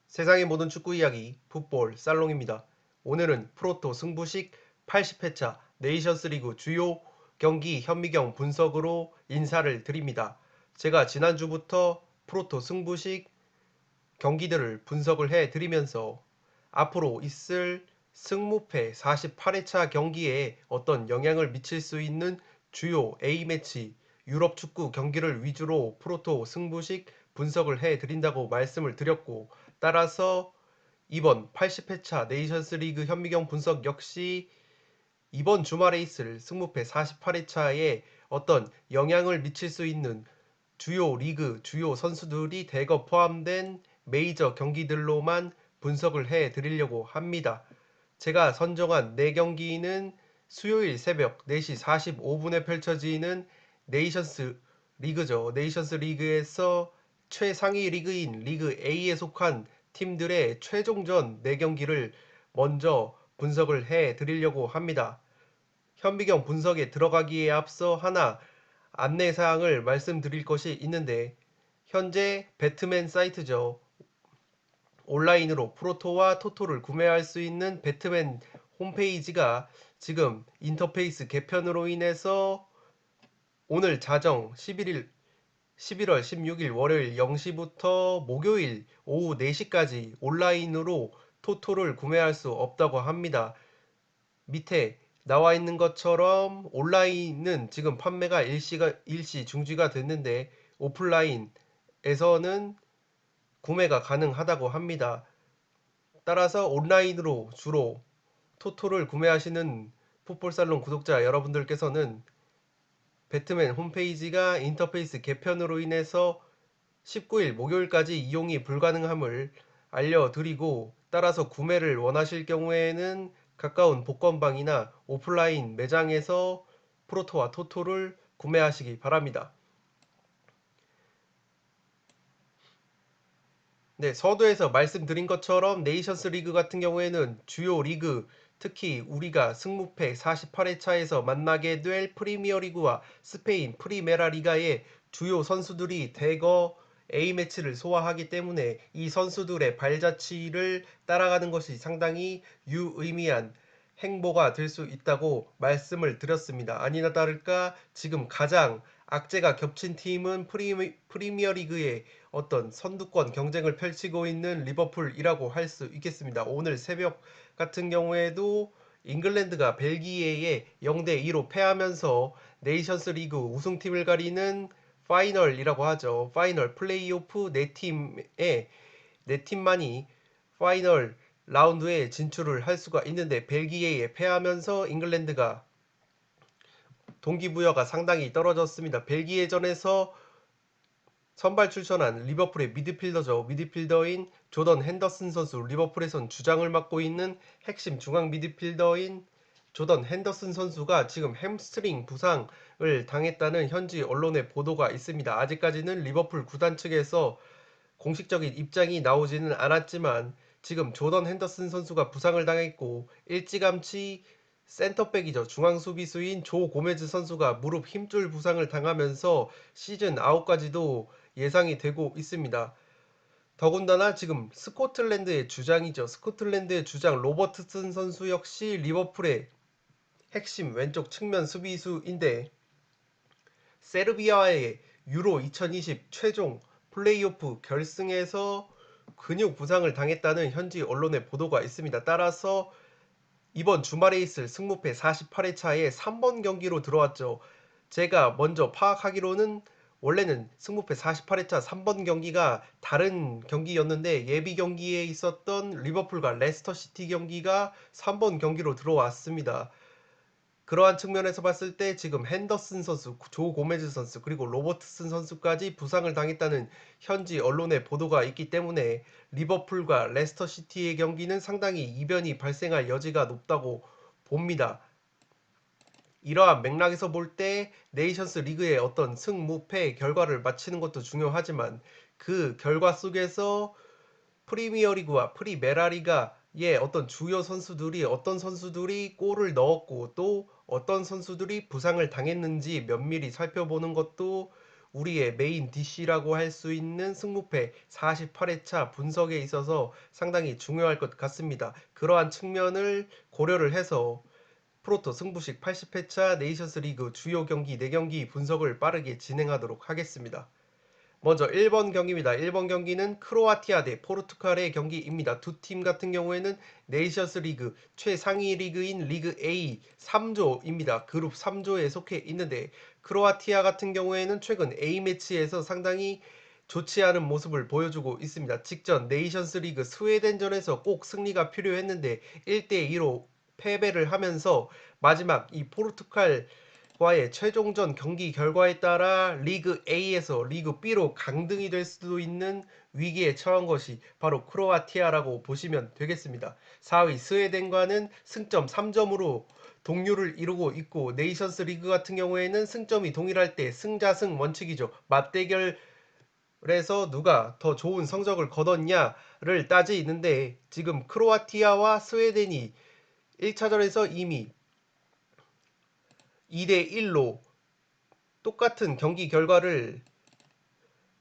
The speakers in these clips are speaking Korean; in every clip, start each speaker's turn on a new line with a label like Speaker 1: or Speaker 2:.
Speaker 1: 세상의 모든 축구 이야기 풋볼 살롱입니다. 오늘은 프로토 승부식 80회차 네이션스리그 주요 경기 현미경 분석으로 인사를 드립니다. 제가 지난주부터 프로토 승부식 경기들을 분석을 해 드리면서 앞으로 있을 승무패 48회차 경기에 어떤 영향을 미칠 수 있는 주요 A매치 유럽 축구 경기를 위주로 프로토 승부식 분석을 해 드린다고 말씀을 드렸고, 따라서 이번 80회차 네이션스 리그 현미경 분석 역시 이번 주말에 있을 승무패 48회차에 어떤 영향을 미칠 수 있는 주요 리그, 주요 선수들이 대거 포함된 메이저 경기들로만 분석을 해 드리려고 합니다. 제가 선정한 4경기는 수요일 새벽 4시 45분에 펼쳐지는 네이션스 리그죠. 네이션스 리그에서 최상위 리그인 리그 A에 속한 팀들의 최종전 4경기를 먼저 분석을 해 드리려고 합니다. 현미경 분석에 들어가기에 앞서 하나 안내사항을 말씀드릴 것이 있는데, 현재 배트맨 사이트죠. 온라인으로 프로토와 토토를 구매할 수 있는 배트맨 홈페이지가 지금 인터페이스 개편으로 인해서 오늘 자정 11월 16일 월요일 0시부터 목요일 오후 4시까지 온라인으로 토토를 구매할 수 없다고 합니다. 밑에 나와 있는 것처럼 온라인은 지금 판매가 일시 중지가 됐는데, 오프라인에서는 구매가 가능하다고 합니다. 따라서 온라인으로 주로 토토를 구매하시는 풋볼살롱 구독자 여러분들께서는 배트맨 홈페이지가 인터페이스 개편으로 인해서 19일 목요일까지 이용이 불가능함을 알려드리고, 따라서 구매를 원하실 경우에는 가까운 복권방이나 오프라인 매장에서 프로토와 토토를 구매하시기 바랍니다. 네, 서두에서 말씀드린 것처럼 네이션스 리그 같은 경우에는 주요 리그, 특히 우리가 승무패 48회차에서 만나게 될 프리미어 리그와 스페인 프리메라 리가의 주요 선수들이 대거 A매치를 소화하기 때문에 이 선수들의 발자취를 따라가는 것이 상당히 유의미한 행보가 될 수 있다고 말씀을 드렸습니다. 아니나 다를까 지금 가장 악재가 겹친 팀은 프리미어 리그의 어떤 선두권 경쟁을 펼치고 있는 리버풀이라고 할 수 있겠습니다. 오늘 새벽 같은 경우에도 잉글랜드가 벨기에에 0대2로 패하면서 네이션스 리그 우승팀을 가리는 파이널이라고 하죠. 파이널 플레이오프 네 팀만이 파이널 라운드에 진출을 할 수가 있는데, 벨기에에 패하면서 잉글랜드가 동기부여가 상당히 떨어졌습니다. 벨기에전에서 선발 출전한 리버풀의 미드필더죠. 미드필더인 조던 핸더슨 선수, 리버풀에선 주장을 맡고 있는 핵심 중앙 미드필더인 조던 핸더슨 선수가 지금 햄스트링 부상을 당했다는 현지 언론의 보도가 있습니다. 아직까지는 리버풀 구단 측에서 공식적인 입장이 나오지는 않았지만, 지금 조던 핸더슨 선수가 부상을 당했고 일찌감치 센터백이죠. 중앙 수비수인 조 고메즈 선수가 무릎 힘줄 부상을 당하면서 시즌 아웃까지도 예상이 되고 있습니다. 더군다나 지금 스코틀랜드의 주장이죠. 스코틀랜드의 주장 로버트슨 선수 역시 리버풀의 핵심 왼쪽 측면 수비수인데, 세르비아의 유로 2020 최종 플레이오프 결승에서 근육 부상을 당했다는 현지 언론의 보도가 있습니다. 따라서 이번 주말에 있을 승무패 48회차에 3번 경기로 들어왔죠. 제가 먼저 파악하기로는 원래는 승무패 48회차 3번 경기가 다른 경기였는데, 예비 경기에 있었던 리버풀과 레스터 시티 경기가 3번 경기로 들어왔습니다. 그러한 측면에서 봤을 때 지금 핸더슨 선수, 조 고메즈 선수, 그리고 로버트슨 선수까지 부상을 당했다는 현지 언론의 보도가 있기 때문에 리버풀과 레스터 시티의 경기는 상당히 이변이 발생할 여지가 높다고 봅니다. 이러한 맥락에서 볼 때 네이션스 리그의 어떤 승무패 결과를 맞히는 것도 중요하지만, 그 결과 속에서 프리미어리그와 프리메라리가의 어떤 주요 선수들이 어떤 선수들이 골을 넣었고 또 어떤 선수들이 부상을 당했는지 면밀히 살펴보는 것도 우리의 메인 DC라고 할 수 있는 승무패 48회차 분석에 있어서 상당히 중요할 것 같습니다. 그러한 측면을 고려를 해서 프로토 승부식 80회차 네이션스 리그 주요 경기 4경기 분석을 빠르게 진행하도록 하겠습니다. 먼저 1번 경기입니다. 1번 경기는 크로아티아 대 포르투갈의 경기입니다. 두 팀 같은 경우에는 네이션스 리그 최상위 리그인 리그 A 3조입니다. 그룹 3조에 속해 있는데 크로아티아 같은 경우에는 최근 A매치에서 상당히 좋지 않은 모습을 보여주고 있습니다. 직전 네이션스 리그 스웨덴전에서 꼭 승리가 필요했는데 1대2로 패배를 하면서 마지막 이 포르투갈과의 최종전 경기 결과에 따라 리그 A에서 리그 B로 강등이 될 수도 있는 위기에 처한 것이 바로 크로아티아라고 보시면 되겠습니다. 4위 스웨덴과는 승점 3점으로 동률을 이루고 있고 네이션스 리그 같은 경우에는 승점이 동일할 때 승자승 원칙이죠. 맞대결 그래서 누가 더 좋은 성적을 거뒀냐를 따지는데 지금 크로아티아와 스웨덴이 1차전에서 이미 2대1로 똑같은 경기 결과를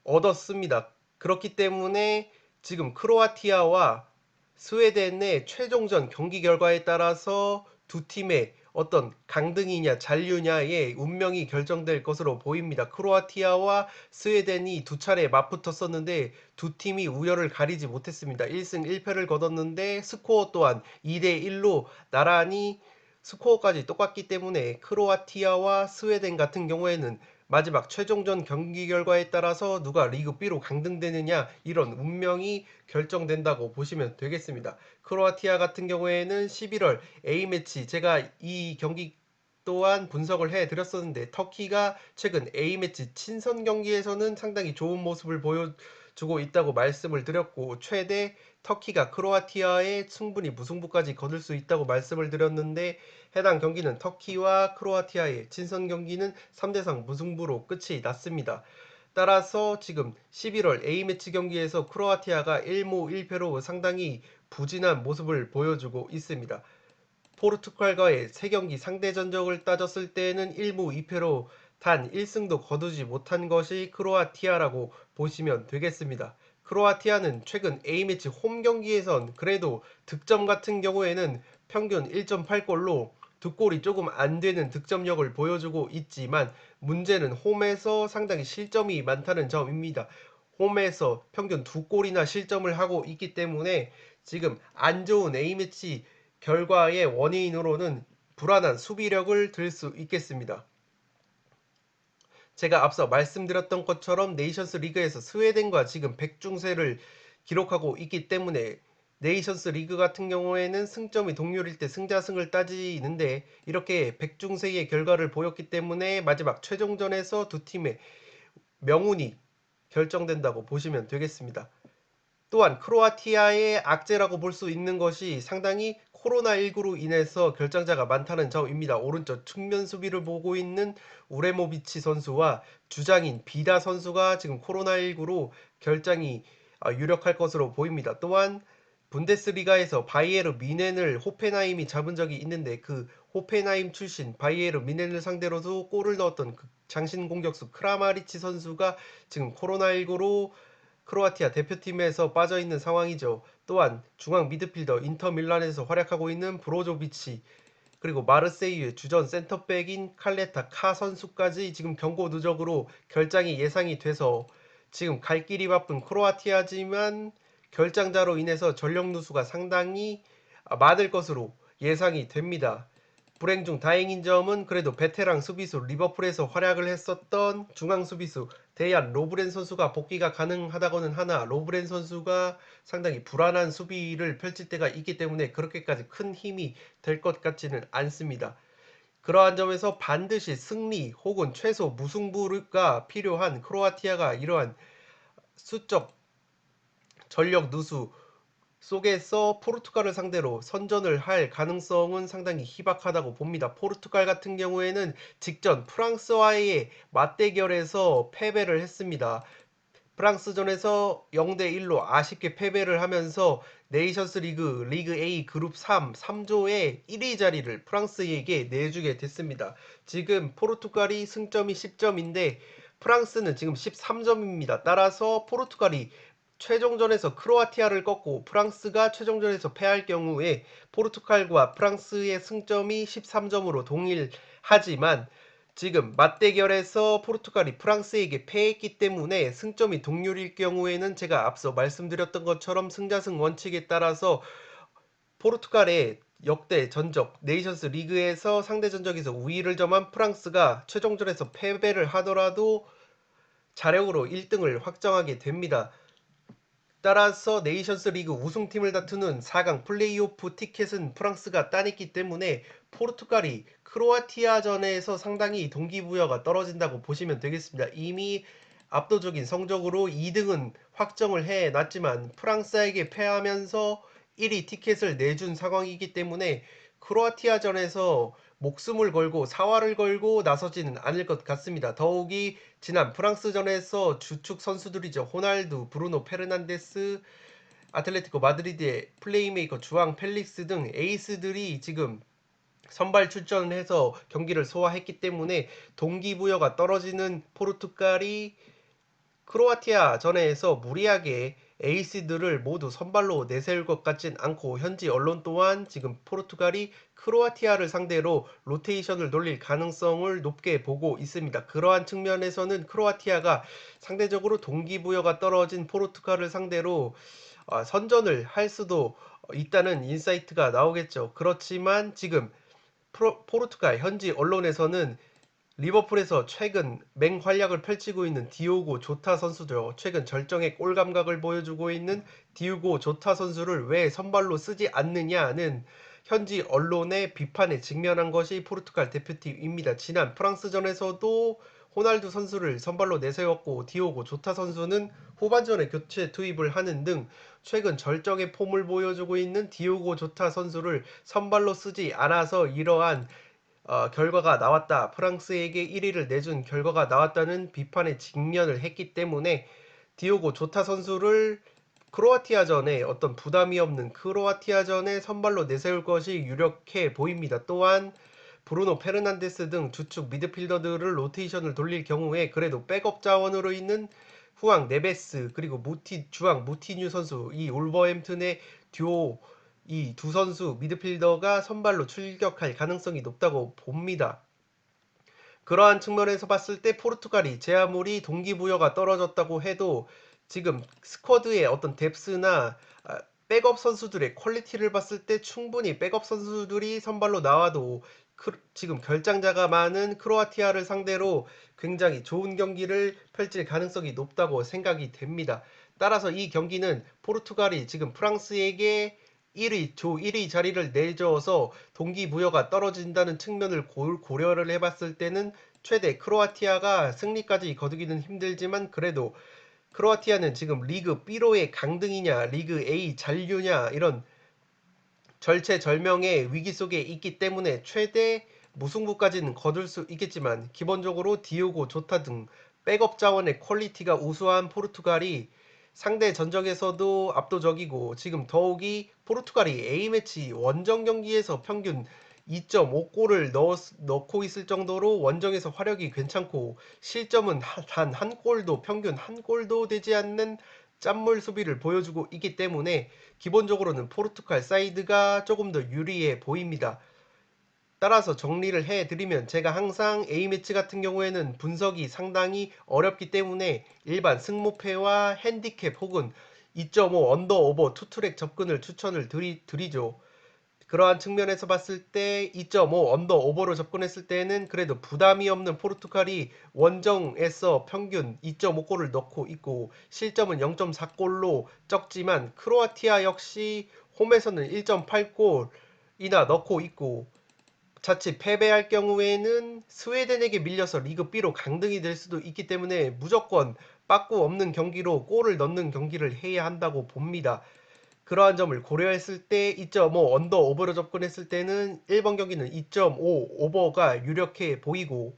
Speaker 1: 얻었습니다. 그렇기 때문에 지금 크로아티아와 스웨덴의 최종전 경기 결과에 따라서 두 팀의 어떤 강등이냐 잔류냐의 운명이 결정될 것으로 보입니다. 크로아티아와 스웨덴이 두 차례 맞붙었었는데 두 팀이 우열을 가리지 못했습니다. 1승 1패를 거뒀는데 스코어 또한 2대1로 나란히 스코어까지 똑같기 때문에 크로아티아와 스웨덴 같은 경우에는 마지막 최종전 경기 결과에 따라서 누가 리그 B로 강등되느냐 이런 운명이 결정된다고 보시면 되겠습니다. 크로아티아 같은 경우에는 11월 A매치 제가 이 경기 또한 분석을 해드렸었는데 터키가 최근 A매치 친선 경기에서는 상당히 좋은 모습을 보여주고 있다고 말씀을 드렸고 최대 터키가 크로아티아에 충분히 무승부까지 거둘 수 있다고 말씀을 드렸는데 해당 경기는 터키와 크로아티아의 친선 경기는 3대3 무승부로 끝이 났습니다. 따라서 지금 11월 A매치 경기에서 크로아티아가 1무 1패로 상당히 부진한 모습을 보여주고 있습니다. 포르투갈과의 3경기 상대 전적을 따졌을 때에는 1무 2패로 단 1승도 거두지 못한 것이 크로아티아라고 보시면 되겠습니다. 크로아티아는 최근 A매치 홈 경기에선 그래도 득점 같은 경우에는 평균 1.8골로 두 골이 조금 안 되는 득점력을 보여주고 있지만 문제는 홈에서 상당히 실점이 많다는 점입니다. 홈에서 평균 두 골이나 실점을 하고 있기 때문에 지금 안 좋은 A매치 결과의 원인으로는 불안한 수비력을 들 수 있겠습니다. 제가 앞서 말씀드렸던 것처럼 네이션스 리그에서 스웨덴과 지금 백중세를 기록하고 있기 때문에 네이션스 리그 같은 경우에는 승점이 동률일 때 승자승을 따지는데 이렇게 백중세의 결과를 보였기 때문에 마지막 최종전에서 두 팀의 명운이 결정된다고 보시면 되겠습니다. 또한 크로아티아의 악재라고 볼 수 있는 것이 상당히 코로나19로 인해서 결장자가 많다는 점입니다. 오른쪽 측면 수비를 보고 있는 우레모비치 선수와 주장인 비다 선수가 지금 코로나19로 결장이 유력할 것으로 보입니다. 또한 분데스리가에서 바이에르 미넨을 호펜하임이 잡은 적이 있는데 그 호펜하임 출신 바이에르 미넨을 상대로도 골을 넣었던 그 장신 공격수 크라마리치 선수가 지금 코로나19로 크로아티아 대표팀에서 빠져있는 상황이죠. 또한 중앙 미드필더 인터밀란에서 활약하고 있는 브로조비치 그리고 마르세유의 주전 센터백인 칼레타 카 선수까지 지금 경고 누적으로 결장이 예상이 돼서 지금 갈 길이 바쁜 크로아티아지만 결장자로 인해서 전력 누수가 상당히 많을 것으로 예상이 됩니다. 불행 중 다행인 점은 그래도 베테랑 수비수 리버풀에서 활약을 했었던 중앙 수비수 데이안 로브렌 선수가 복귀가 가능하다고는 하나 로브렌 선수가 상당히 불안한 수비를 펼칠 때가 있기 때문에 그렇게까지 큰 힘이 될 것 같지는 않습니다. 그러한 점에서 반드시 승리 혹은 최소 무승부가 필요한 크로아티아가 이러한 수적 전력 누수 속에서 포르투갈을 상대로 선전을 할 가능성은 상당히 희박하다고 봅니다. 포르투갈 같은 경우에는 직전 프랑스와의 맞대결에서 패배를 했습니다. 프랑스전에서 0대1로 아쉽게 패배를 하면서 네이션스 리그 A 그룹 3조의 1위 자리를 프랑스에게 내주게 됐습니다. 지금 포르투갈이 승점이 10점인데 프랑스는 지금 13점입니다. 따라서 포르투갈이 최종전에서 크로아티아를 꺾고 프랑스가 최종전에서 패할 경우에 포르투갈과 프랑스의 승점이 13점으로 동일하지만 지금 맞대결에서 포르투갈이 프랑스에게 패했기 때문에 승점이 동률일 경우에는 제가 앞서 말씀드렸던 것처럼 승자승 원칙에 따라서 포르투갈의 역대 전적 네이션스 리그에서 상대 전적에서 우위를 점한 프랑스가 최종전에서 패배를 하더라도 자력으로 1등을 확정하게 됩니다. 따라서 네이션스 리그 우승팀을 다투는 4강 플레이오프 티켓은 프랑스가 따냈기 때문에 포르투갈이 크로아티아전에서 상당히 동기부여가 떨어진다고 보시면 되겠습니다. 이미 압도적인 성적으로 2등은 확정을 해놨지만 프랑스에게 패하면서 1위 티켓을 내준 상황이기 때문에 크로아티아전에서 목숨을 걸고 사활을 걸고 나서지는 않을 것 같습니다. 더욱이 지난 프랑스전에서 주축 선수들이죠. 호날두, 브루노 페르난데스, 아틀레티코 마드리드의 플레이메이커 주앙 펠릭스 등 에이스들이 지금 선발 출전을 해서 경기를 소화했기 때문에 동기부여가 떨어지는 포르투갈이 크로아티아 전에서 무리하게 에이스들을 모두 선발로 내세울 것 같진 않고 현지 언론 또한 지금 포르투갈이 크로아티아를 상대로 로테이션을 돌릴 가능성을 높게 보고 있습니다. 그러한 측면에서는 크로아티아가 상대적으로 동기부여가 떨어진 포르투갈을 상대로 선전을 할 수도 있다는 인사이트가 나오겠죠. 그렇지만 지금 포르투갈 현지 언론에서는 리버풀에서 최근 맹활약을 펼치고 있는 디오고 조타 선수죠. 최근 절정의 골 감각을 보여주고 있는 디오고 조타 선수를 왜 선발로 쓰지 않느냐는 현지 언론의 비판에 직면한 것이 포르투갈 대표팀입니다. 지난 프랑스전에서도 호날두 선수를 선발로 내세웠고 디오고 조타 선수는 후반전에 교체 투입을 하는 등 최근 절정의 폼을 보여주고 있는 디오고 조타 선수를 선발로 쓰지 않아서 이러한 결과가 나왔다. 프랑스에게 1위를 내준 결과가 나왔다는 비판에 직면을 했기 때문에 디오고 조타 선수를 크로아티아전에 어떤 부담이 없는 크로아티아전에 선발로 내세울 것이 유력해 보입니다. 또한 브루노 페르난데스 등 주축 미드필더들을 로테이션을 돌릴 경우에 그래도 백업 자원으로 있는 후앙 네베스 그리고 주앙 무티뉴 선수 이 울버햄튼의 듀오 이 두 선수 미드필더가 선발로 출격할 가능성이 높다고 봅니다. 그러한 측면에서 봤을 때 포르투갈이 제 아무리 동기부여가 떨어졌다고 해도 지금 스쿼드의 어떤 뎁스나 백업 선수들의 퀄리티를 봤을 때 충분히 백업 선수들이 선발로 나와도 지금 결장자가 많은 크로아티아를 상대로 굉장히 좋은 경기를 펼칠 가능성이 높다고 생각이 됩니다. 따라서 이 경기는 포르투갈이 지금 프랑스에게 1위, 조 1위 자리를 내줘서 동기부여가 떨어진다는 측면을 고려를 해봤을 때는 최대 크로아티아가 승리까지 거두기는 힘들지만 그래도 크로아티아는 지금 리그 B로의 강등이냐 리그 A 잔류냐 이런 절체절명의 위기 속에 있기 때문에 최대 무승부까지는 거둘 수 있겠지만 기본적으로 디오고 조타 등 백업 자원의 퀄리티가 우수한 포르투갈이 상대 전적에서도 압도적이고 지금 더욱이 포르투갈이 A매치 원정 경기에서 평균 2.5골을 넣고 있을 정도로 원정에서 화력이 괜찮고 실점은 단 한 골도 평균 한 골도 되지 않는 짠물 수비를 보여주고 있기 때문에 기본적으로는 포르투갈 사이드가 조금 더 유리해 보입니다. 따라서 정리를 해드리면 제가 항상 A매치 같은 경우에는 분석이 상당히 어렵기 때문에 일반 승모패와 핸디캡 혹은 2.5 언더오버 투트랙 접근을 추천을 드리죠. 그러한 측면에서 봤을 때 2.5 언더오버로 접근했을 때는 그래도 부담이 없는 포르투갈이 원정에서 평균 2.5골을 넣고 있고 실점은 0.4골로 적지만 크로아티아 역시 홈에서는 1.8골이나 넣고 있고 자칫 패배할 경우에는 스웨덴에게 밀려서 리그 B로 강등이 될 수도 있기 때문에 무조건 빠꾸 없는 경기로 골을 넣는 경기를 해야 한다고 봅니다. 그러한 점을 고려했을 때 2.5 언더 오버로 접근했을 때는 1번 경기는 2.5 오버가 유력해 보이고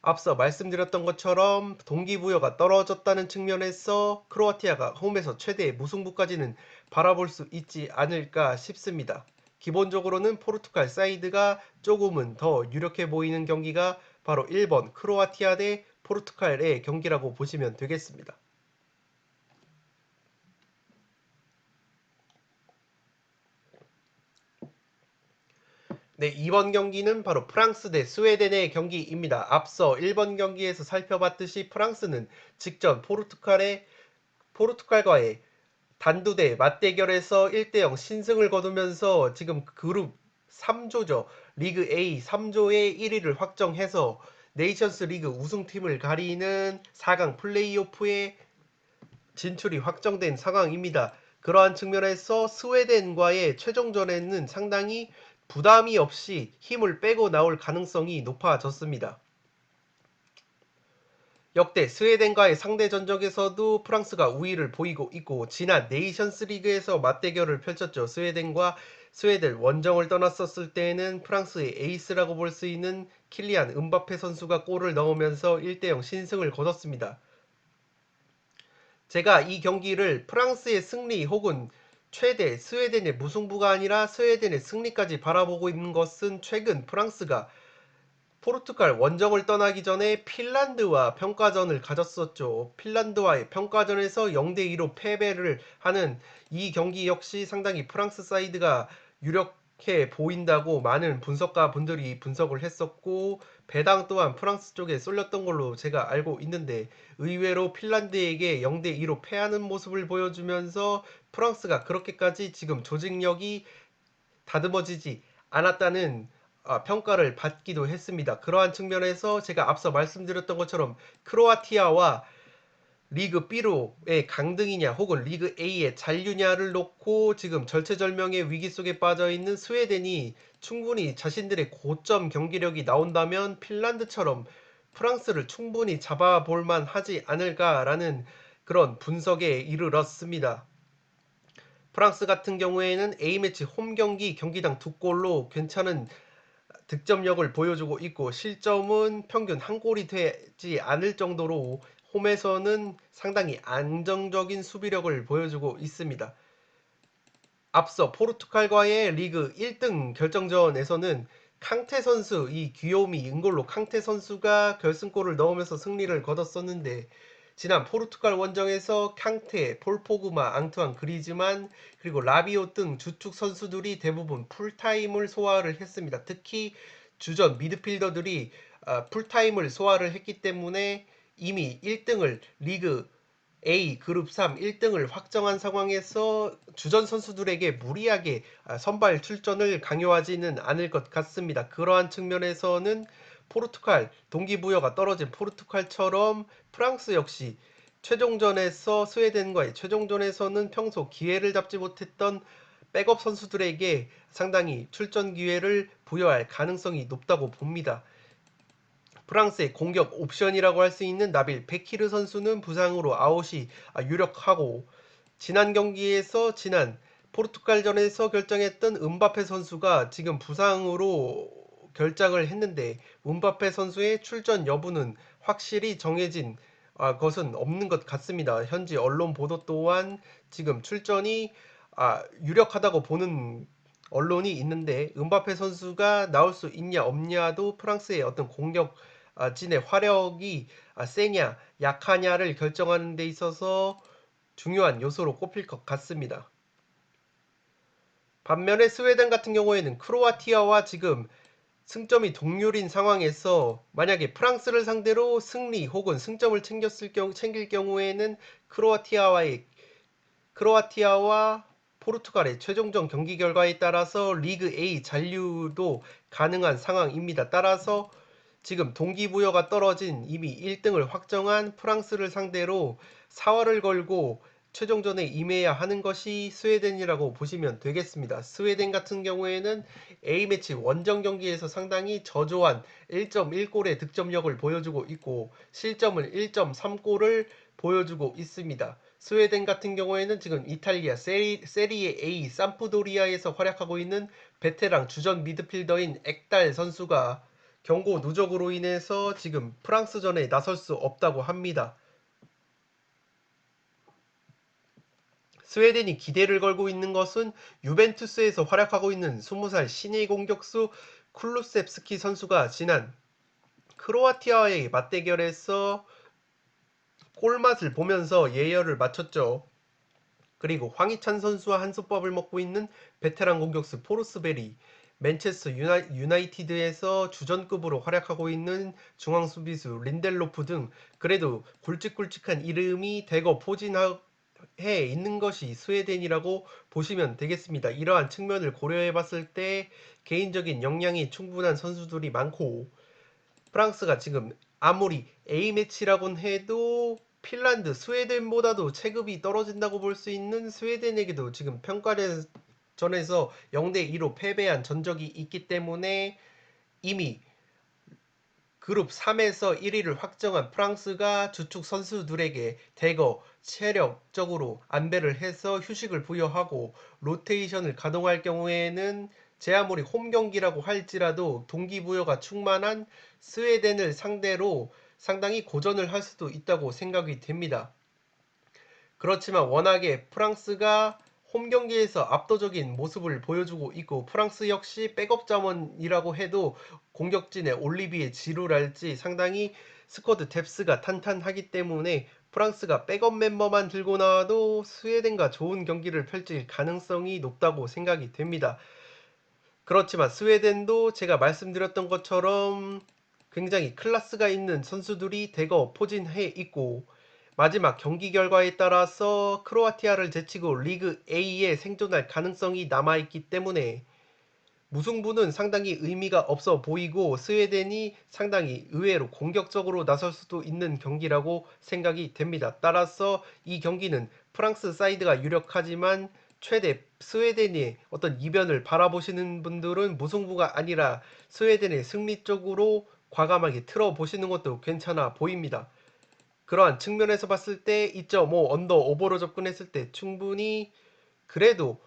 Speaker 1: 앞서 말씀드렸던 것처럼 동기부여가 떨어졌다는 측면에서 크로아티아가 홈에서 최대 무승부까지는 바라볼 수 있지 않을까 싶습니다. 기본적으로는 포르투갈 사이드가 조금은 더 유력해 보이는 경기가 바로 1번 크로아티아 대 포르투갈의 경기라고 보시면 되겠습니다. 네, 이번 경기는 바로 프랑스 대 스웨덴의 경기입니다. 앞서 1번 경기에서 살펴봤듯이 프랑스는 직전 포르투갈과의 단두대 맞대결에서 1대0 신승을 거두면서 지금 그룹 3조죠. 리그 A 3조의 1위를 확정해서 네이션스 리그 우승팀을 가리는 4강 플레이오프에 진출이 확정된 상황입니다. 그러한 측면에서 스웨덴과의 최종전에는 상당히 부담이 없이 힘을 빼고 나올 가능성이 높아졌습니다. 역대 스웨덴과의 상대 전적에서도 프랑스가 우위를 보이고 있고 지난 네이션스 리그에서 맞대결을 펼쳤죠. 스웨덴 원정을 떠났었을 때에는 프랑스의 에이스라고 볼 수 있는 킬리안 음바페 선수가 골을 넣으면서 1대0 신승을 거뒀습니다. 제가 이 경기를 프랑스의 승리 혹은 최대 스웨덴의 무승부가 아니라 스웨덴의 승리까지 바라보고 있는 것은 최근 프랑스가 포르투갈 원정을 떠나기 전에 핀란드와 평가전을 가졌었죠. 핀란드와의 평가전에서 0대2로 패배를 하는 이 경기 역시 상당히 프랑스 사이드가 유력해 보인다고 많은 분석가 분들이 분석을 했었고 배당 또한 프랑스 쪽에 쏠렸던 걸로 제가 알고 있는데 의외로 핀란드에게 0대2로 패하는 모습을 보여주면서 프랑스가 그렇게까지 지금 조직력이 다듬어지지 않았다는 평가를 받기도 했습니다. 그러한 측면에서 제가 앞서 말씀드렸던 것처럼 크로아티아와 리그 B로의 강등이냐 혹은 리그 A의 잔류냐를 놓고 지금 절체절명의 위기 속에 빠져 있는 스웨덴이 충분히 자신들의 고점 경기력이 나온다면 핀란드처럼 프랑스를 충분히 잡아볼 만하지 않을까라는 그런 분석에 이르렀습니다. 프랑스 같은 경우에는 A매치 홈 경기 경기당 2골로 괜찮은 득점력을 보여주고 있고 실점은 평균 한 골이 되지 않을 정도로 홈에서는 상당히 안정적인 수비력을 보여주고 있습니다. 앞서 포르투갈과의 리그 1등 결정전에서는 캉테 선수, 이 귀요미 은골로 캉테 선수가 결승골을 넣으면서 승리를 거뒀었는데 지난 포르투갈 원정에서 캉테, 폴포그마, 앙투안 그리즈만 그리고 라비오 등 주축 선수들이 대부분 풀타임을 소화를 했습니다. 특히 주전 미드필더들이 풀타임을 소화를 했기 때문에 이미 1등을 리그 A 그룹 3 1등을 확정한 상황에서 주전 선수들에게 무리하게 선발 출전을 강요하지는 않을 것 같습니다. 그러한 측면에서는 포르투갈 동기부여가 떨어진 포르투갈처럼 프랑스 역시 최종전에서 스웨덴과의 최종전에서는 평소 기회를 잡지 못했던 백업 선수들에게 상당히 출전 기회를 부여할 가능성이 높다고 봅니다. 프랑스의 공격 옵션이라고 할 수 있는 나빌 베키르 선수는 부상으로 아웃이 유력하고 지난 포르투갈전에서 결정했던 음바페 선수가 지금 부상으로 결장을 했는데 음바페 선수의 출전 여부는 확실히 정해진 것은 없는 것 같습니다. 현지 언론 보도 또한 지금 출전이 유력하다고 보는 언론이 있는데 음바페 선수가 나올 수 있냐 없냐도 프랑스의 어떤 공격 진의 화력이 세냐 약하냐를 결정하는 데 있어서 중요한 요소로 꼽힐 것 같습니다. 반면에 스웨덴 같은 경우에는 크로아티아와 지금 승점이 동률인 상황에서 만약에 프랑스를 상대로 승리 혹은 승점을 챙길 경우에는 크로아티아와 포르투갈의 최종전 경기 결과에 따라서 리그 A 잔류도 가능한 상황입니다. 따라서 지금 동기부여가 떨어진 이미 1등을 확정한 프랑스를 상대로 사활을 걸고 최종전에 임해야 하는 것이 스웨덴이라고 보시면 되겠습니다. 스웨덴 같은 경우에는 A매치 원정 경기에서 상당히 저조한 1.1골의 득점력을 보여주고 있고 실점을 1.3골을 보여주고 있습니다. 스웨덴 같은 경우에는 지금 이탈리아 세리에 A 삼프도리아에서 활약하고 있는 베테랑 주전 미드필더인 엑달 선수가 경고 누적으로 인해서 지금 프랑스전에 나설 수 없다고 합니다. 스웨덴이 기대를 걸고 있는 것은 유벤투스에서 활약하고 있는 20살 신예 공격수 쿨루셉스키 선수가 지난 크로아티아와의 맞대결에서 골맛을 보면서 예열을 마쳤죠. 그리고 황희찬 선수와 한솥밥을 먹고 있는 베테랑 공격수 포르스베리, 맨체스터 유나이티드에서 주전급으로 활약하고 있는 중앙 수비수 린델로프 등 그래도 굵직굵직한 이름이 대거 포진해 있는 것이 스웨덴이라고 보시면 되겠습니다. 이러한 측면을 고려해 봤을 때 개인적인 역량이 충분한 선수들이 많고, 프랑스가 지금 아무리 A매치라곤 해도 핀란드, 스웨덴보다도 체급이 떨어진다고 볼 수 있는 스웨덴에게도 지금 평가전에서 0대2로 패배한 전적이 있기 때문에 이미 그룹 3에서 1위를 확정한 프랑스가 주축 선수들에게 대거 체력적으로 안배를 해서 휴식을 부여하고 로테이션을 가동할 경우에는 제 아무리 홈 경기라고 할지라도 동기부여가 충만한 스웨덴을 상대로 상당히 고전을 할 수도 있다고 생각이 됩니다. 그렇지만 워낙에 프랑스가 홈 경기에서 압도적인 모습을 보여주고 있고, 프랑스 역시 백업 자원이라고 해도 공격진의 올리비에 지루랄지 상당히 스쿼드 뎁스가 탄탄하기 때문에 프랑스가 백업 멤버만 들고 나와도 스웨덴과 좋은 경기를 펼칠 가능성이 높다고 생각이 됩니다. 그렇지만 스웨덴도 제가 말씀드렸던 것처럼 굉장히 클래스가 있는 선수들이 대거 포진해 있고, 마지막 경기 결과에 따라서 크로아티아를 제치고 리그 A에 생존할 가능성이 남아있기 때문에 무승부는 상당히 의미가 없어 보이고, 스웨덴이 상당히 의외로 공격적으로 나설 수도 있는 경기라고 생각이 됩니다. 따라서 이 경기는 프랑스 사이드가 유력하지만 최대 스웨덴의 어떤 이변을 바라보시는 분들은 무승부가 아니라 스웨덴의 승리 쪽으로 과감하게 틀어보시는 것도 괜찮아 보입니다. 그러한 측면에서 봤을 때 2.5 언더 오버로 접근했을 때 충분히 그래도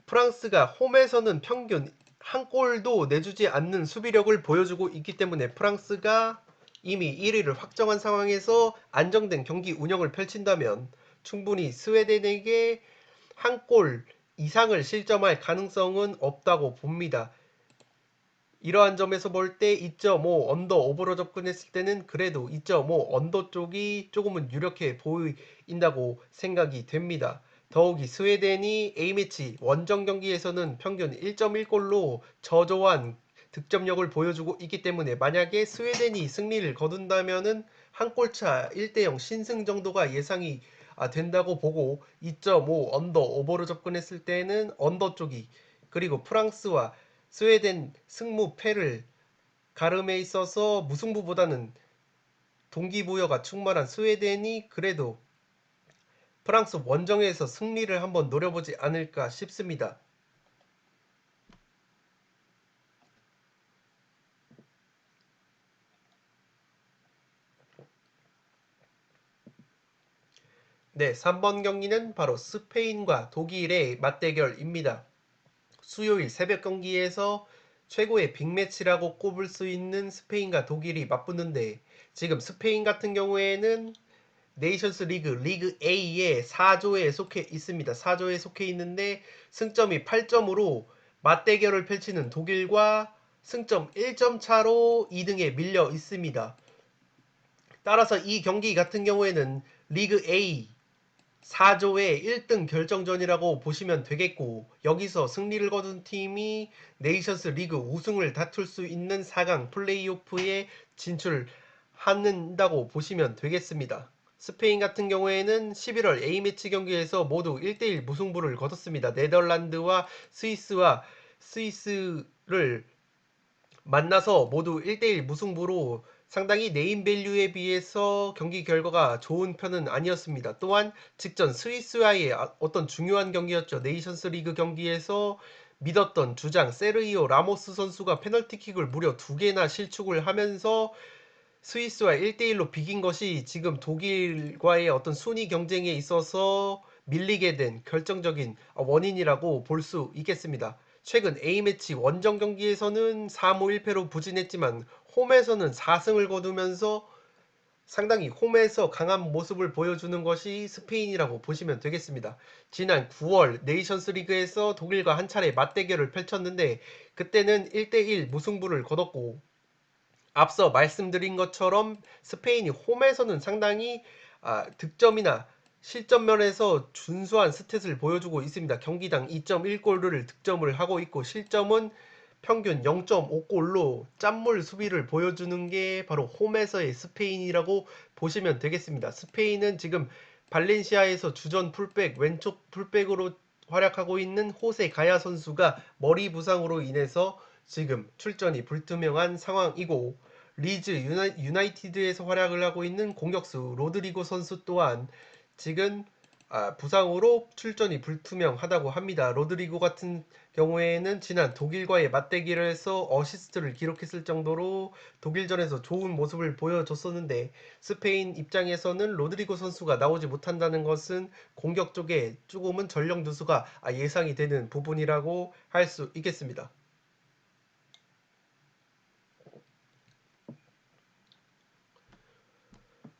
Speaker 1: 프랑스가 홈에서는 평균 한 골도 내주지 않는 수비력을 보여주고 있기 때문에 프랑스가 이미 1위를 확정한 상황에서 안정된 경기 운영을 펼친다면 충분히 스웨덴에게 한 골 이상을 실점할 가능성은 없다고 봅니다. 이러한 점에서 볼 때 2.5 언더 오버로 접근했을 때는 그래도 2.5 언더 쪽이 조금은 유력해 보인다고 생각이 됩니다. 더욱이 스웨덴이 A매치 원정 경기에서는 평균 1.1골로 저조한 득점력을 보여주고 있기 때문에 만약에 스웨덴이 승리를 거둔다면은 한 골차 1대0 신승 정도가 예상이 된다고 보고, 2.5 언더 오버로 접근했을 때는 언더 쪽이, 그리고 프랑스와 스웨덴 승무패를 가름에 있어서 무승부보다는 동기부여가 충만한 스웨덴이 그래도 프랑스 원정에서 승리를 한번 노려보지 않을까 싶습니다. 네, 3번 경기는 바로 스페인과 독일의 맞대결입니다. 수요일 새벽 경기에서 최고의 빅매치라고 꼽을 수 있는 스페인과 독일이 맞붙는데, 지금 스페인 같은 경우에는 네이션스 리그 A의 4조에 속해 있습니다. 4조에 속해 있는데 승점이 8점으로 맞대결을 펼치는 독일과 승점 1점 차로 2등에 밀려 있습니다. 따라서 이 경기 같은 경우에는 리그 A 4조의 1등 결정전이라고 보시면 되겠고, 여기서 승리를 거둔 팀이 네이션스 리그 우승을 다툴 수 있는 4강 플레이오프에 진출한다고 보시면 되겠습니다. 스페인 같은 경우에는 11월 A매치 경기에서 모두 1대1 무승부를 거뒀습니다. 네덜란드와 스위스를 만나서 모두 1대1 무승부로 상당히 네임밸류에 비해서 경기 결과가 좋은 편은 아니었습니다. 또한 직전 스위스와의 어떤 중요한 경기였죠. 네이션스 리그 경기에서 믿었던 주장 세르히오 라모스 선수가 페널티킥을 무려 2개나 실축을 하면서 스위스와 1대1로 비긴 것이 지금 독일과의 어떤 순위 경쟁에 있어서 밀리게 된 결정적인 원인이라고 볼 수 있겠습니다. 최근 A매치 원정 경기에서는 4무 1패로 부진했지만 홈에서는 4승을 거두면서 상당히 홈에서 강한 모습을 보여주는 것이 스페인이라고 보시면 되겠습니다. 지난 9월 네이션스 리그에서 독일과 한 차례 맞대결을 펼쳤는데 그때는 1대1 무승부를 거뒀고, 앞서 말씀드린 것처럼 스페인이 홈에서는 상당히 득점이나 실점 면에서 준수한 스탯을 보여주고 있습니다. 경기당 2.1골을 득점을 하고 있고 실점은 평균 0.5골로 짠물 수비를 보여주는 게 바로 홈에서의 스페인이라고 보시면 되겠습니다. 스페인은 지금 발렌시아에서 주전 풀백, 왼쪽 풀백으로 활약하고 있는 호세 가야 선수가 머리 부상으로 인해서 지금 출전이 불투명한 상황이고, 리즈 유나이티드에서 활약을 하고 있는 공격수 로드리고 선수 또한 지금 부상으로 출전이 불투명하다고 합니다. 로드리고 같은 경우에는 지난 독일과의 맞대결을 해서 어시스트를 기록했을 정도로 독일전에서 좋은 모습을 보여줬었는데, 스페인 입장에서는 로드리고 선수가 나오지 못한다는 것은 공격 쪽에 조금은 전력 누수가 예상이 되는 부분이라고 할 수 있겠습니다.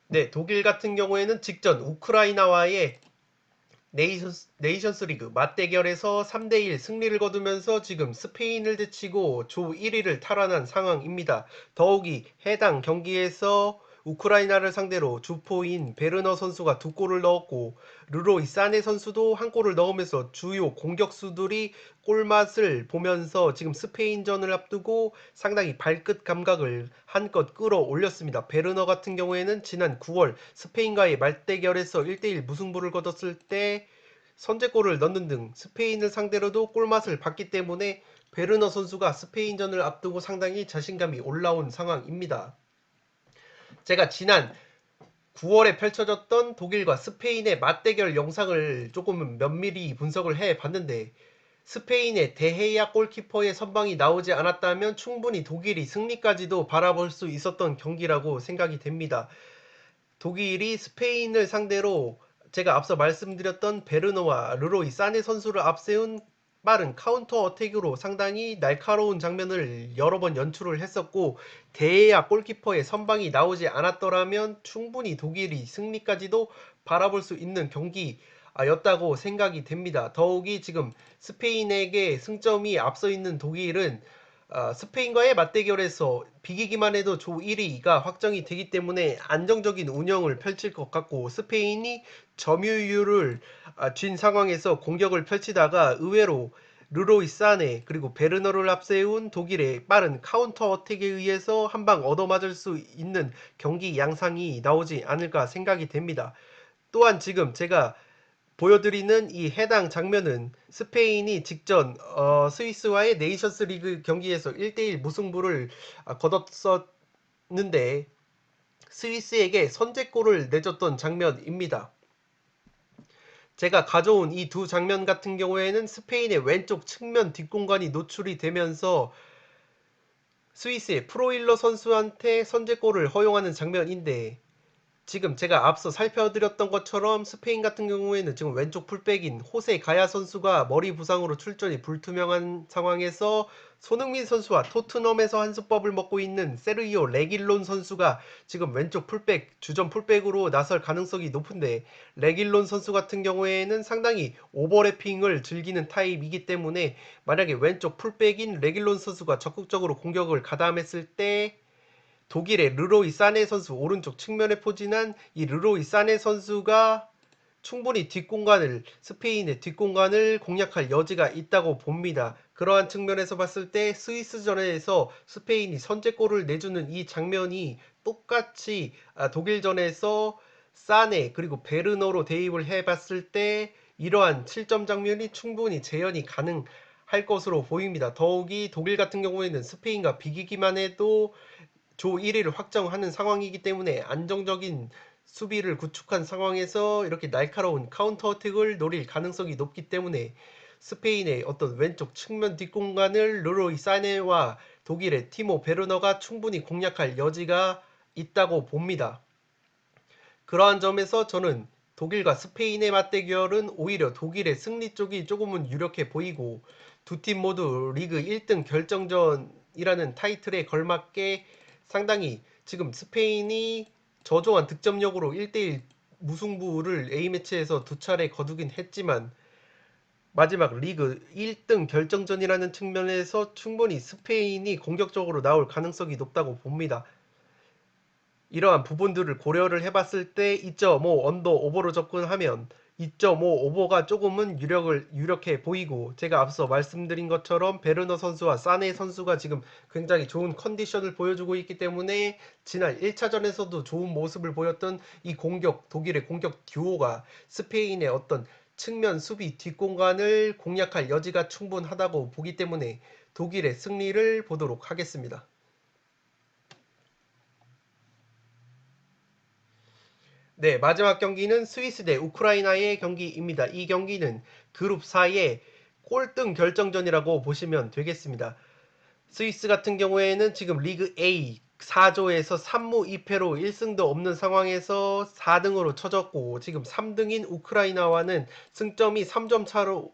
Speaker 1: 네, 독일 같은 경우에는 직전 우크라이나와의 네이션스 리그 맞대결에서 3대1 승리를 거두면서 지금 스페인을 제치고 조 1위를 탈환한 상황입니다. 더욱이 해당 경기에서 우크라이나를 상대로 주포인 베르너 선수가 2골을 넣었고, 르로이 사네 선수도 1골을 넣으면서 주요 공격수들이 골맛을 보면서 지금 스페인전을 앞두고 상당히 발끝 감각을 한껏 끌어올렸습니다. 베르너 같은 경우에는 지난 9월 스페인과의 말대결에서 1대1 무승부를 거뒀을 때 선제골을 넣는 등 스페인을 상대로도 골맛을 봤기 때문에 베르너 선수가 스페인전을 앞두고 상당히 자신감이 올라온 상황입니다. 제가 지난 9월에 펼쳐졌던 독일과 스페인의 맞대결 영상을 조금 면밀히 분석을 해 봤는데, 스페인의 데헤야 골키퍼의 선방이 나오지 않았다면 충분히 독일이 승리까지도 바라볼 수 있었던 경기라고 생각이 됩니다. 독일이 스페인을 상대로 제가 앞서 말씀드렸던 베르노와 르로이 사네 선수를 앞세운 빠른 카운터 어택으로 상당히 날카로운 장면을 여러 번 연출을 했었고, 대야 골키퍼의 선방이 나오지 않았더라면 충분히 독일이 승리까지도 바라볼 수 있는 경기였다고 생각이 됩니다. 더욱이 지금 스페인에게 승점이 앞서 있는 독일은 스페인과의 맞대결에서 비기기만 해도 조 1위가 확정이 되기 때문에 안정적인 운영을 펼칠 것 같고, 스페인이 점유율을 쥔 상황에서 공격을 펼치다가 의외로 르로이 사네 그리고 베르너를 앞세운 독일의 빠른 카운터 어택에 의해서 한 방 얻어맞을 수 있는 경기 양상이 나오지 않을까 생각이 됩니다. 또한 지금 제가 보여드리는 이 해당 장면은 스페인이 직전 스위스와의 네이션스 리그 경기에서 1대1 무승부를 거뒀었는데 스위스에게 선제골을 내줬던 장면입니다. 제가 가져온 이 두 장면 같은 경우에는 스페인의 왼쪽 측면 뒷공간이 노출이 되면서 스위스의 프로일러 선수한테 선제골을 허용하는 장면인데, 지금 제가 앞서 살펴드렸던 것처럼 스페인 같은 경우에는 지금 왼쪽 풀백인 호세 가야 선수가 머리 부상으로 출전이 불투명한 상황에서 손흥민 선수와 토트넘에서 한 수법을 먹고 있는 세르히오 레길론 선수가 지금 왼쪽 풀백, 주전 풀백으로 나설 가능성이 높은데, 레길론 선수 같은 경우에는 상당히 오버래핑을 즐기는 타입이기 때문에 만약에 왼쪽 풀백인 레길론 선수가 적극적으로 공격을 가담했을 때 독일의 르로이 사네 선수 오른쪽 측면에 포진한 이 르로이 사네 선수가 충분히 스페인의 뒷공간을 공략할 여지가 있다고 봅니다. 그러한 측면에서 봤을 때 스위스전에서 스페인이 선제골을 내주는 이 장면이 똑같이 독일전에서 사네 그리고 베르너로 대입을 해봤을 때 이러한 7점 장면이 충분히 재현이 가능할 것으로 보입니다. 더욱이 독일 같은 경우에는 스페인과 비기기만 해도 조 1위를 확정하는 상황이기 때문에 안정적인 수비를 구축한 상황에서 이렇게 날카로운 카운터 어택을 노릴 가능성이 높기 때문에 스페인의 어떤 왼쪽 측면 뒷공간을 르로이 사네와 독일의 티모 베르너가 충분히 공략할 여지가 있다고 봅니다. 그러한 점에서 저는 독일과 스페인의 맞대결은 오히려 독일의 승리 쪽이 조금은 유력해 보이고, 두 팀 모두 리그 1등 결정전이라는 타이틀에 걸맞게 상당히 지금 스페인이 저조한 득점력으로 1대1 무승부를 A매치에서 두 차례 거두긴 했지만 마지막 리그 1등 결정전이라는 측면에서 충분히 스페인이 공격적으로 나올 가능성이 높다고 봅니다. 이러한 부분들을 고려를 해봤을 때 2.5 언더 오버로 접근하면 2.5 오버가 조금은 유력해 보이고, 제가 앞서 말씀드린 것처럼 베르너 선수와 사네 선수가 지금 굉장히 좋은 컨디션을 보여주고 있기 때문에 지난 1차전에서도 좋은 모습을 보였던 이 독일의 공격 듀오가 스페인의 어떤 측면 수비 뒷공간을 공략할 여지가 충분하다고 보기 때문에 독일의 승리를 보도록 하겠습니다. 네, 마지막 경기는 스위스 대 우크라이나의 경기입니다. 이 경기는 그룹 4의 꼴등 결정전이라고 보시면 되겠습니다. 스위스 같은 경우에는 지금 리그 A 4조에서 3무 2패로 1승도 없는 상황에서 4등으로 쳐졌고, 지금 3등인 우크라이나와는 승점이 3점 차로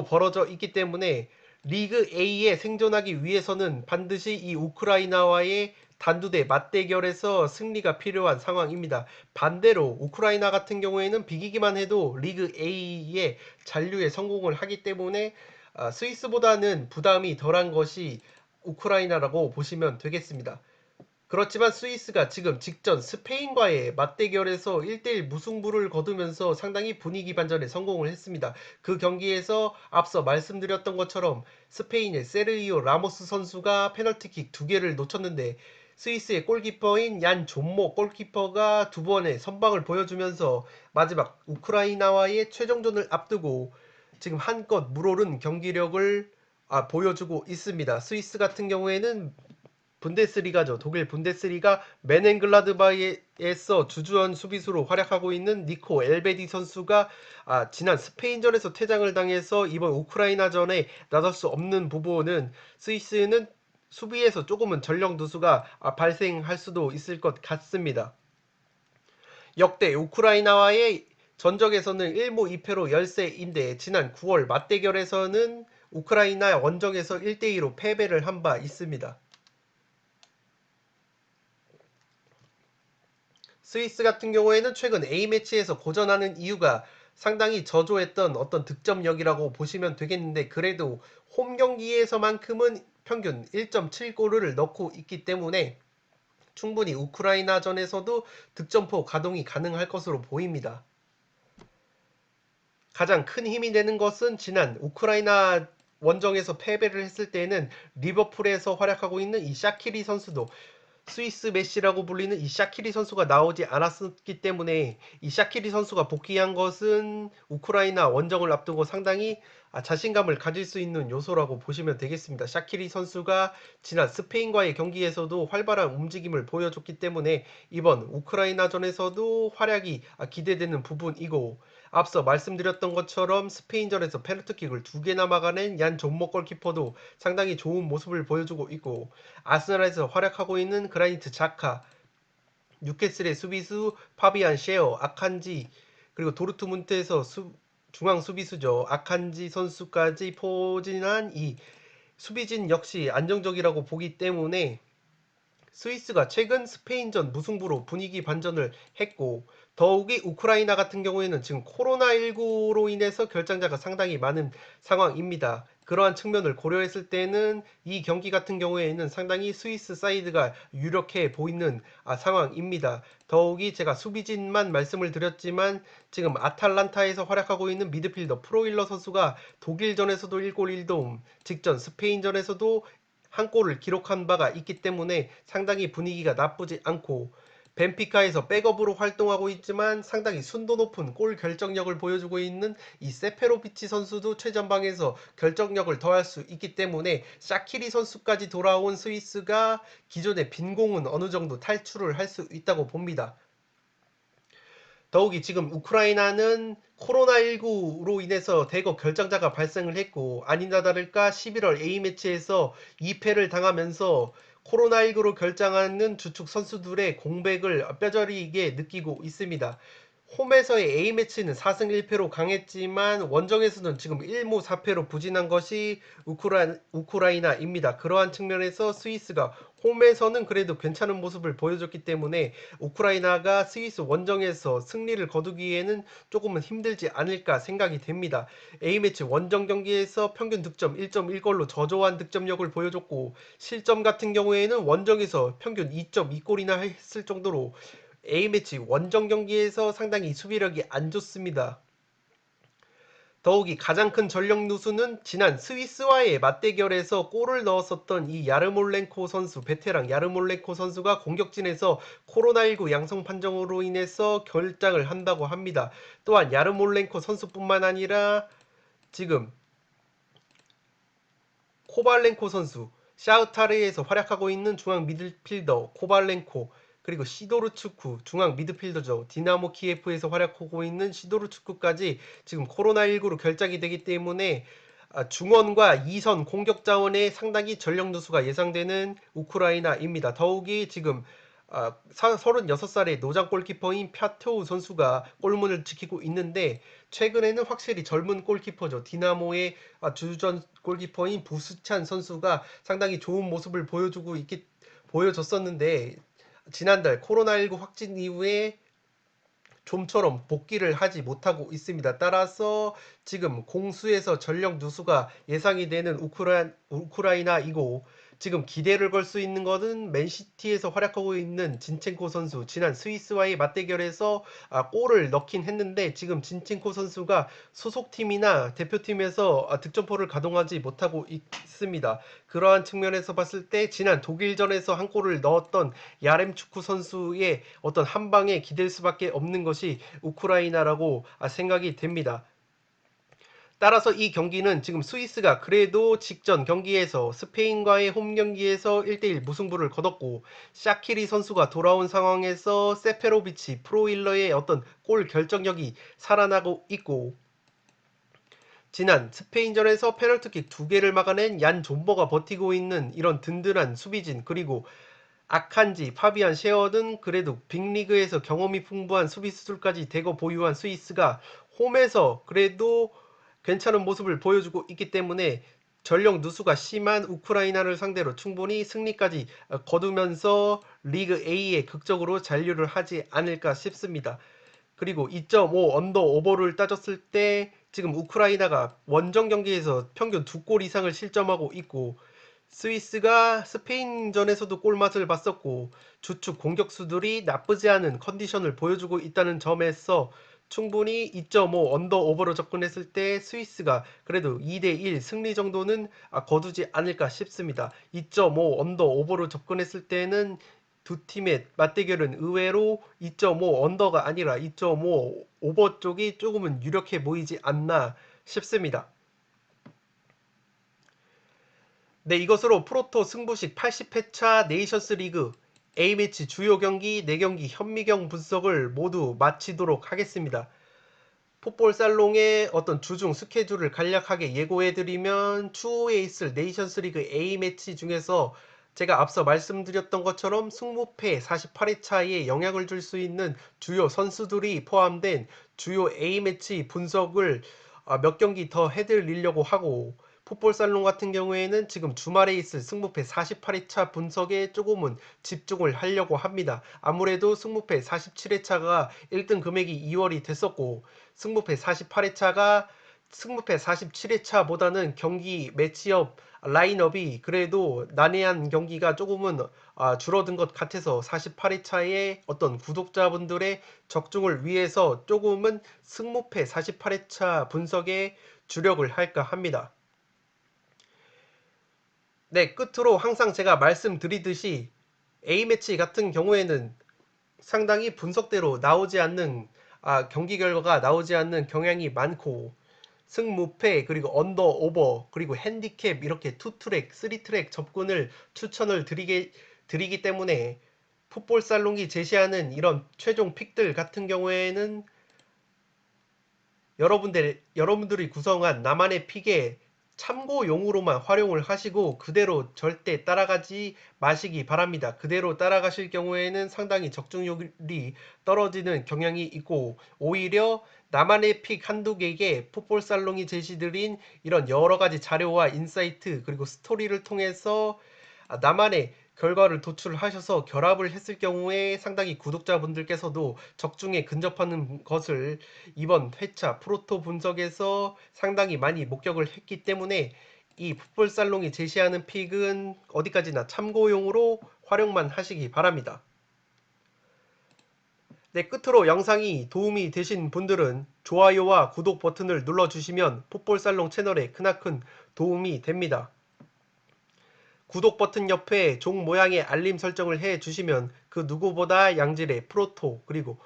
Speaker 1: 벌어져 있기 때문에 리그 A에 생존하기 위해서는 반드시 이 우크라이나와의 단두대 맞대결에서 승리가 필요한 상황입니다. 반대로 우크라이나 같은 경우에는 비기기만 해도 리그 A의 잔류에 성공을 하기 때문에 스위스보다는 부담이 덜한 것이 우크라이나라고 보시면 되겠습니다. 그렇지만 스위스가 지금 직전 스페인과의 맞대결에서 1대1 무승부를 거두면서 상당히 분위기 반전에 성공을 했습니다. 그 경기에서 앞서 말씀드렸던 것처럼 스페인의 세르히오 라모스 선수가 페널티킥 2개를 놓쳤는데, 스위스의 골키퍼인 얀 존모 골키퍼가 2번의 선방을 보여주면서 마지막 우크라이나와의 최종전을 앞두고 지금 한껏 물오른 경기력을 보여주고 있습니다. 스위스 같은 경우에는 분데스리가죠. 독일 분데스리가 메넨글라드바이에서 주주원 수비수로 활약하고 있는 니코 엘베디 선수가 지난 스페인전에서 퇴장을 당해서 이번 우크라이나전에 나설 수 없는 부분은 스위스는 수비에서 조금은 전력 누수가 발생할 수도 있을 것 같습니다. 역대 우크라이나와의 전적에서는 1무 2패로 열세인데, 지난 9월 맞대결에서는 우크라이나 원정에서 1대2로 패배를 한 바 있습니다. 스위스 같은 경우에는 최근 A매치에서 고전하는 이유가 상당히 저조했던 어떤 득점력이라고 보시면 되겠는데, 그래도 홈 경기에서만큼은 평균 1.7골을 넣고 있기 때문에 충분히 우크라이나전에서도 득점포 가동이 가능할 것으로 보입니다. 가장 큰 힘이 되는 것은 지난 우크라이나 원정에서 패배를 했을 때는 리버풀에서 활약하고 있는 이 샤키리 선수도, 스위스 메시라고 불리는 이 샤키리 선수가 나오지 않았기 때문에 이 샤키리 선수가 복귀한 것은 우크라이나 원정을 앞두고 상당히 자신감을 가질 수 있는 요소라고 보시면 되겠습니다. 샤키리 선수가 지난 스페인과의 경기에서도 활발한 움직임을 보여줬기 때문에 이번 우크라이나전에서도 활약이 기대되는 부분이고, 앞서 말씀드렸던 것처럼 스페인전에서 페널티킥을 2개나 막아낸 얀 존모 골키퍼도 상당히 좋은 모습을 보여주고 있고, 아스날에서 활약하고 있는 그라니트 자카, 뉴캐슬의 수비수 파비안 셰어, 아칸지, 그리고 도르트문트에서 중앙 수비수죠. 아칸지 선수까지 포진한 이 수비진 역시 안정적이라고 보기 때문에 스위스가 최근 스페인전 무승부로 분위기 반전을 했고, 더욱이 우크라이나 같은 경우에는 지금 코로나19로 인해서 결장자가 상당히 많은 상황입니다. 그러한 측면을 고려했을 때는 이 경기 같은 경우에는 상당히 스위스 사이드가 유력해 보이는 상황입니다. 더욱이 제가 수비진만 말씀을 드렸지만 지금 아탈란타에서 활약하고 있는 미드필더 프로일러 선수가 독일전에서도 1골 1도움, 직전 스페인전에서도 한 골을 기록한 바가 있기 때문에 상당히 분위기가 나쁘지 않고, 벤피카에서 백업으로 활동하고 있지만 상당히 순도 높은 골 결정력을 보여주고 있는 이 세페로비치 선수도 최전방에서 결정력을 더할 수 있기 때문에 샤키리 선수까지 돌아온 스위스가 기존의 빈 공은 어느 정도 탈출을 할 수 있다고 봅니다. 더욱이 지금 우크라이나는 코로나19로 인해서 대거 결장자가 발생을 했고, 아니나 다를까 11월 A매치에서 2패를 당하면서 코로나19로 결장하는 주축 선수들의 공백을 뼈저리게 느끼고 있습니다. 홈에서의 A매치는 4승 1패로 강했지만 원정에서는 지금 1무 4패로 부진한 것이 우크라이나입니다. 그러한 측면에서 스위스가 홈에서는 그래도 괜찮은 모습을 보여줬기 때문에 우크라이나가 스위스 원정에서 승리를 거두기에는 조금은 힘들지 않을까 생각이 됩니다. A매치 원정 경기에서 평균 득점 1.1골로 저조한 득점력을 보여줬고 실점 같은 경우에는 원정에서 평균 2.2골이나 했을 정도로 A매치 원정 경기에서 상당히 수비력이 안 좋습니다. 더욱이 가장 큰 전력 누수는 지난 스위스와의 맞대결에서 골을 넣었었던 이 야르몰렌코 선수, 베테랑 야르몰렌코 선수가 공격진에서 코로나19 양성 판정으로 인해서 결장을 한다고 합니다. 또한 야르몰렌코 선수뿐만 아니라 지금 코발렌코 선수, 샤흐타르에서 활약하고 있는 중앙 미드필더 코발렌코, 그리고 시도르츠쿠 중앙 미드필더죠. 디나모 키예프에서 활약하고 있는 시도르츠쿠까지 지금 코로나19로 결장이 되기 때문에 중원과 2선 공격 자원에 상당히 전력 누수가 예상되는 우크라이나입니다. 더욱이 지금 36살의 노장 골키퍼인 펴토우 선수가 골문을 지키고 있는데 최근에는 확실히 젊은 골키퍼죠. 디나모의 주전 골키퍼인 부스찬 선수가 상당히 좋은 모습을 보여줬었는데 지난달 코로나19 확진 이후에 좀처럼 복귀를 하지 못하고 있습니다. 따라서 지금 공수에서 전력 누수가 예상이 되는 우크라이나이고 지금 기대를 걸 수 있는 것은 맨시티에서 활약하고 있는 진첸코 선수 지난 스위스와의 맞대결에서 골을 넣긴 했는데 지금 진첸코 선수가 소속팀이나 대표팀에서 득점포를 가동하지 못하고 있습니다. 그러한 측면에서 봤을 때 지난 독일전에서 한 골을 넣었던 야렘추크 선수의 어떤 한 방에 기댈 수밖에 없는 것이 우크라이나라고 생각이 됩니다. 따라서 이 경기는 지금 스위스가 그래도 직전 경기에서 스페인과의 홈 경기에서 1대1 무승부를 거뒀고 샤키리 선수가 돌아온 상황에서 세페로비치 프로일러의 어떤 골 결정력이 살아나고 있고 지난 스페인전에서 페널티킥 2개를 막아낸 얀 존버가 버티고 있는 이런 든든한 수비진 그리고 아칸지, 파비안 셰어 등 그래도 빅리그에서 경험이 풍부한 수비수들까지 대거 보유한 스위스가 홈에서 그래도 괜찮은 모습을 보여주고 있기 때문에 전력 누수가 심한 우크라이나를 상대로 충분히 승리까지 거두면서 리그 A에 극적으로 잔류를 하지 않을까 싶습니다. 그리고 2.5 언더 오버를 따졌을 때 지금 우크라이나가 원정 경기에서 평균 2골 이상을 실점하고 있고 스위스가 스페인전에서도 골맛을 봤었고 주축 공격수들이 나쁘지 않은 컨디션을 보여주고 있다는 점에서 충분히 2.5 언더 오버로 접근했을 때 스위스가 그래도 2대1 승리 정도는 거두지 않을까 싶습니다. 2.5 언더 오버로 접근했을 때는 두 팀의 맞대결은 의외로 2.5 언더가 아니라 2.5 오버 쪽이 조금은 유력해 보이지 않나 싶습니다. 네, 이것으로 프로토 승부식 80회차 네이션스 리그 A매치 주요 경기 4경기 현미경 분석을 모두 마치도록 하겠습니다. 풋볼 살롱의 어떤 주중 스케줄을 간략하게 예고해드리면 추후에 있을 네이션스 리그 A매치 중에서 제가 앞서 말씀드렸던 것처럼 승무패 48회차에 영향을 줄 수 있는 주요 선수들이 포함된 주요 A매치 분석을 몇 경기 더 해드리려고 하고 풋볼 살롱 같은 경우에는 지금 주말에 있을 승무패 48회차 분석에 조금은 집중을 하려고 합니다. 아무래도 승무패 47회차가 1등 금액이 2월이 됐었고 승무패 48회차가 승무패 47회차보다는 경기 매치업 라인업이 그래도 난해한 경기가 조금은 줄어든 것 같아서 48회차에 어떤 구독자분들의 적중을 위해서 조금은 승무패 48회차 분석에 주력을 할까 합니다. 네, 끝으로 항상 제가 말씀드리듯이 A매치 같은 경우에는 상당히 분석대로 나오지 않는 경기 결과가 나오지 않는 경향이 많고 승무패 그리고 언더 오버 그리고 핸디캡 이렇게 투트랙, 쓰리트랙 접근을 추천을 드리기 때문에 풋볼 살롱이 제시하는 이런 최종 픽들 같은 경우에는 여러분들이 구성한 나만의 픽에 참고용으로만 활용을 하시고 그대로 절대 따라가지 마시기 바랍니다. 그대로 따라가실 경우에는 상당히 적중률이 떨어지는 경향이 있고 오히려 나만의 픽 한두 개의 풋볼 살롱이 제시드린 이런 여러 가지 자료와 인사이트 그리고 스토리를 통해서 나만의 결과를 도출하셔서 결합을 했을 경우에 상당히 구독자분들께서도 적중에 근접하는 것을 이번 회차 프로토 분석에서 상당히 많이 목격을 했기 때문에 이 풋볼살롱이 제시하는 픽은 어디까지나 참고용으로 활용만 하시기 바랍니다. 네, 끝으로 영상이 도움이 되신 분들은 좋아요와 구독 버튼을 눌러주시면 풋볼살롱 채널에 크나큰 도움이 됩니다. 구독 버튼 옆에 종 모양의 알림 설정을 해 주시면 그 누구보다 양질의 프로토 그리고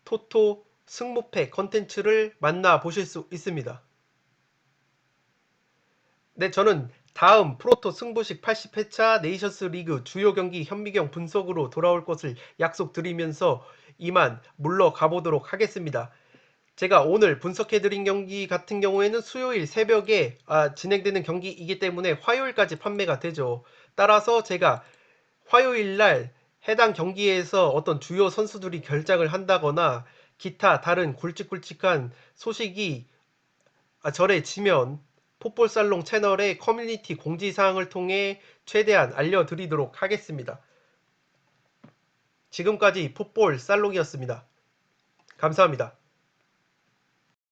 Speaker 1: 토토 승무패 컨텐츠를 만나보실 수 있습니다. 네, 저는 다음 프로토 승부식 80회차 네이션스 리그 주요 경기 현미경 분석으로 돌아올 것을 약속드리면서 이만 물러가 보도록 하겠습니다. 제가 오늘 분석해드린 경기 같은 경우에는 수요일 새벽에 진행되는 경기이기 때문에 화요일까지 판매가 되죠. 따라서 제가 화요일날 해당 경기에서 어떤 주요 선수들이 결장을 한다거나 기타 다른 굵직굵직한 소식이 전해지면 풋볼살롱 채널의 커뮤니티 공지사항을 통해 최대한 알려드리도록 하겠습니다. 지금까지 풋볼살롱이었습니다. 감사합니다.